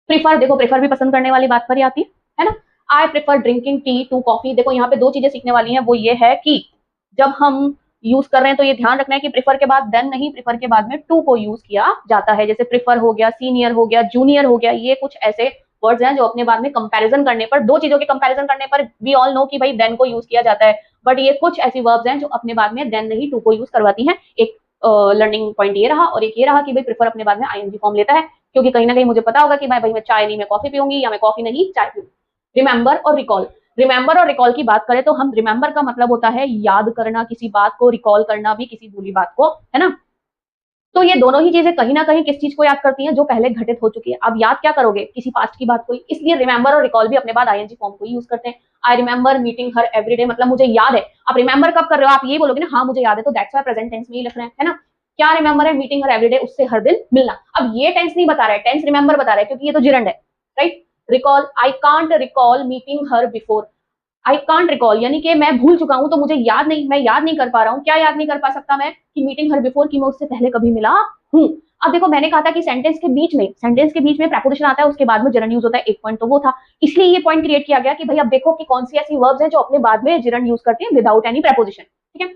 Prefer, देखो prefer भी पसंद करने वाली बात पर ही आती है ना। I prefer drinking tea to coffee. देखो यहाँ पे दो चीजें सीखने वाली हैं, वो ये है कि जब हम यूज कर रहे हैं तो ये ध्यान रखना है कि प्रिफर के बाद देन नहीं, प्रिफर के बाद में टू को यूज किया जाता है। जैसे प्रिफर हो गया, सीनियर हो गया, जूनियर हो गया, ये कुछ ऐसे वर्ड्स हैं जो अपने बाद में कंपैरिजन करने पर, दो चीजों के कंपैरिजन करने पर वी ऑल नो कि भाई देन को यूज किया जाता है, बट ये कुछ ऐसी वर्ब्स हैं जो अपने बाद में देन नहीं टू को यूज करवाती हैं। एक लर्निंग पॉइंट ये रहा, और एक ये रहा कि भाई प्रिफर अपने बाद में आईएनजी फॉर्म लेता है, क्योंकि कहीं ना कहीं मुझे पता होगा कि भाई मैं चाय नहीं मैं कॉफी पीऊंगी, या मैं कॉफी नहीं चाय पीऊंगी। रिमेंबर और रिकॉल, रिमेंबर और रिकॉल की बात करें तो हम रिमेंबर का मतलब होता है याद करना किसी बात को, रिकॉल करना भी किसी भूली बात को, है ना। तो ये दोनों ही चीजें कहीं ना कहीं किस चीज को याद करती हैं, जो पहले घटित हो चुकी है। अब याद क्या करोगे, किसी पास्ट की बात को ही, इसलिए रिमेंबर और रिकॉल भी अपने बाद आईएनजी फॉर्म को ही यूज करते हैं। I remember meeting her everyday, मतलब मुझे याद है। आप रिमेंबर कब कर रहे हो, आप ये बोलोगे ना हाँ मुझे याद है, तो दैट्स वाई प्रेजेंट टेंस में ही लिख रहे हैं, है ना। क्या रिमेंबर है, मीटिंग हर एवरीडे, उससे हर दिन मिलना। अब ये टेंस नहीं बता रहा है, टेंस रिमेंबर बता रहा है, क्योंकि ये तो जिरंड है, right. Recall, I can't recall meeting her before. I can't recall यानी कि मैं भूल चुका हूं, तो मुझे याद नहीं, मैं याद नहीं कर पा रहा हूँ। क्या याद नहीं कर पा सकता मैं, कि मीटिंग हर बिफोर, की मैं उससे पहले कभी मिला हूँ। अब देखो मैंने कहा था कि सेंटेंस के बीच में preposition आता है, उसके बाद में gerund यूज होता है, एक पॉइंट तो वो था। इसलिए ये पॉइंट क्रिएट किया गया कि भाई अब देखो कि कौन सी ऐसी वर्ब्स हैं जो अपने बाद में gerund यूज करते हैं विदाउट एनी preposition, ठीक है।